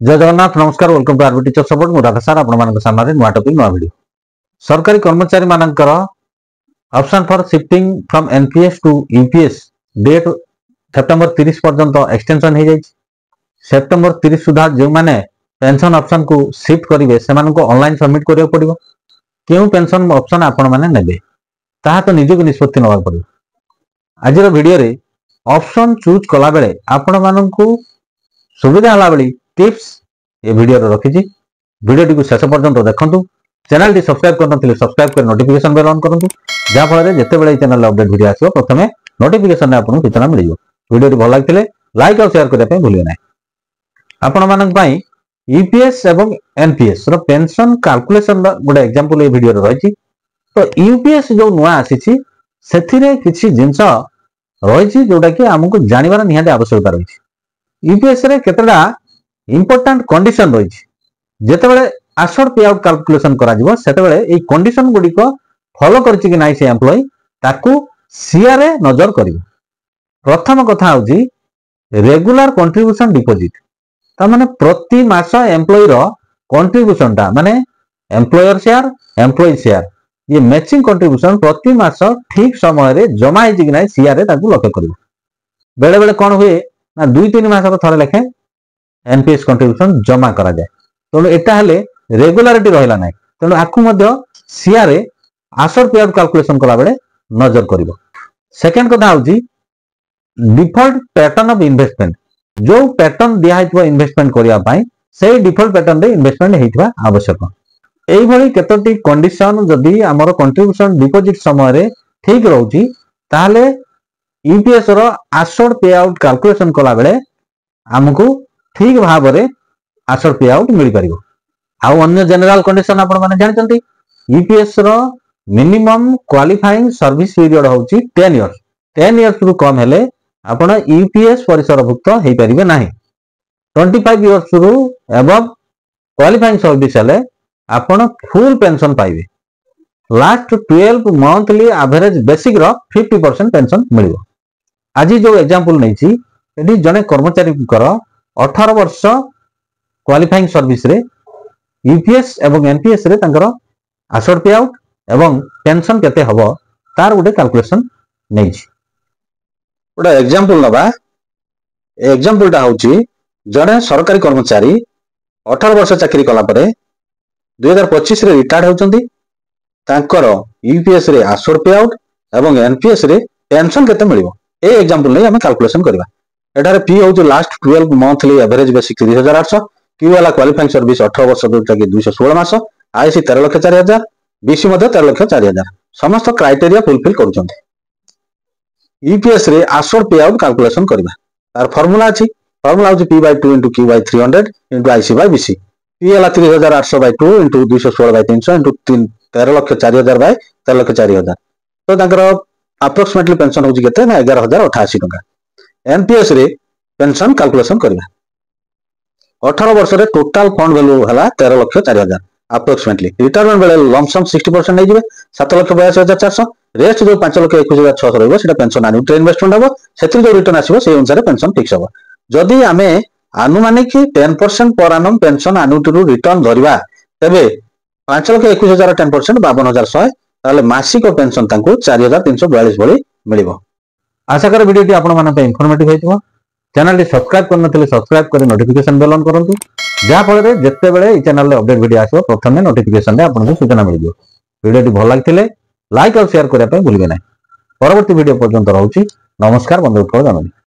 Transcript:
जय जगन्नाथ नमस्कार welcome to RB teacher support मु राधा सार आपण सामने नुआ टॉपिक नुआ वीडियो सरकारी कर्मचारी मानकर option for shifting from NPS to UPS date September 30 पर्यंत एक्सटेंशन हो जाए। सेप्टेम्बर 30 सुधा जो माने पेंशन ऑप्शन को शिफ्ट करेंगे से ऑनलाइन सबमिट करिया पड़िबो। केउ पेंशन ऑप्शन आपण माने नेबे ताहा तो निजको निष्पत्ति नवा पड़िबो। आज वीडियो रे ऑप्शन चूज कला बेले आपण माननकु सुविधा हला बेली टिप्स ये वीडियो रखी वीडियो को शेष पर्यंत देखंतु। चैनल टी सब्सक्राइब करनथिले सब्सक्राइब कर नोटिफिकेशन बेल ऑन करंतु जा फल जेते बेले चैनल अपडेट वीडियो आसीबो प्रथमे नोटिफिकेशन आपन सूचना मिलियो। वीडियो भल लागिले लाइक और शेयर करबा पे भूलियो नै। आपण मानन पई यूपीएस एवं एनपीएस रो पेंशन कैलकुलेशन गोटे एग्जांपल ए वीडियो रे रहिछि। तो यूपीएस जो नुआ आसीछि सेथिरे किछि जिंस रहिछि जोटा कि हमकु जानिबार निहाते आवश्यकता रहिछि। यूपीएस रे केतडा इंपोर्टेंट कंडीशन रही जितेबाला आसोड पे आउट कैलकुलेशन करा जिवो सेतेबाला ए कंडीशन गुडी को फॉलो करछि कि नाही से एम्प्लॉय ताकू सीआरए नजर करिवो। प्रथम कथा होजी रेगुलर कंट्रीब्यूशन डिपॉजिट ता माने प्रति मास एम्प्लॉय रो कंट्रीब्यूशन ता माने एम्प्लॉयर शेयर एम्प्लॉय शेयर ये मैचिंग कंट्रीब्यूशन प्रति मास ठीक समय रे जमा हेछि कि नाही सीआरए ताकू लक्ष्य करिवो। बेले बेले कोन हुए ना 2-3 मास रो थरे लेखे एनपीएस कंट्रीब्यूशन जमा करा जाए। तेणु एटा हेले रेगुलारिटी रहिला नाही तेणु आकु मध्य सीआरए आसोड पे आउट कैलकुलेशन कला बेले नजर करिवो। सेकंड कथा होजी डिफॉल्ट पैटर्न ऑफ इन्वेस्टमेंट जो पैटर्न दिया हितबो इन्वेस्टमेंट करिया पई सेही डिफॉल्ट पैटर्न रे इन्वेस्टमेंट हेतिबा आवश्यक। एई भली केतोटी कंडीशन जदी हमर कंट्रीब्यूशन डिपॉजिट समय रे ठीक रहउची ताले यूपीएस रो आसोड पे आउट कैलकुलेशन कला बेले हमकु ठीक भाव में आसोड पे आउट मिल पारिबो। आ अन्य जनरल कंडीशन आपण माने जानचंती यूपीएस रो मिनिमम क्वालिफाइंग सर्विस पीरियड होची 10 इयर्स। 10 इयर्स रु कम हेले आपण यूपीएस परिसरभुक्त हेइ परिबे नाही। 25 इयर्स रु अबव क्वालिफाइंग सर्विस हेले आपण फुल पेंशन पाइबे। लास्ट 12 मंथली एवरेज बेसिक रो 50% पेंशन मिलिबो। आज जो एग्जांपल नैछि एडी जने कर्मचारी करो 18 वर्ष क्वालिफाइंग सर्विस रे यूपीएस एवं एनपीएस रे तांकर आसोड पे आउट एवं पेंशन केते हबो तार गोटे कैलकुलेशन नै छी। गोटे एग्जांपल नबा एग्जांपल टा होची जने सरकारी कर्मचारी 18 वर्ष चाकरी कला परे 2025 रे रिटायर्ड होचंती तांकर यूपीएस रे आसोड पे आउट एवं एनपीएस रे पेंशन केते मिलिबो ए एग्जांपल नै हम कैलकुलेशन करबा। एटारे पी होची last 12 monthly average basic 3800 Q वाला क्वालिफाइंग सर्विस 18 वर्ष जोटा कि 216 मास आईसी 13,04,000 बीसी मध्ये 13,04,000 समस्त क्राइटेरिया फुलफिल करूछंती। यूपीएस रे आसोड पे आउट कैलकुलेशन करबा तार फार्मूला अछि फार्मूला होची p/2 * q/300 * ic/bc p वाला 3800/2 * 216/300 * 13,04,000 13,04,000 तो तांकर अप्रोक्सीमेटली पेंशन होची केते ना 11,088 टका। एनपीएस रे पेंशन कैलकुलेशन करबा 18 वर्ष रे टोटल फंड वैल्यू हला 13,04,000 अप्रोक्सीमेटली रिटायरमेंट बेले लमसम 60% नै जिवे 7,82,400 रेस्ट जो 5,21,600 रहबो सेटा पेंशन एन्युटी इन्वेस्टमेंट हबो सेति जो रिटर्न आसीबो से अनुसार पेंशन फिक्स हबो। जदि आमे अनुमानिक 10% पर एनम पेंशन एन्युटी रु रिटर्न धरिबा तबे 5,21,000 10% 52,100 ताले मासिक पेंशन तांको 4,342 भली मिलिबो। आशा कर वीडियो टी आपण माने पे इंफॉर्मेटिव हेतिबो। चैनल टी सब्सक्राइब करनथिले सब्सक्राइब करे नोटिफिकेशन बेल ऑन करंतु जा फल रे जेते बेले ई चैनल रे अपडेट वीडियो आसीबो प्रथमे नोटिफिकेशन रे आपन सूचना मिलिबो। वीडियो टी भल लागिथिले लाइक और शेयर करिया पे भूलिबे नै। परवर्ती वीडियो पर्यंत रहउची नमस्कार बंधु।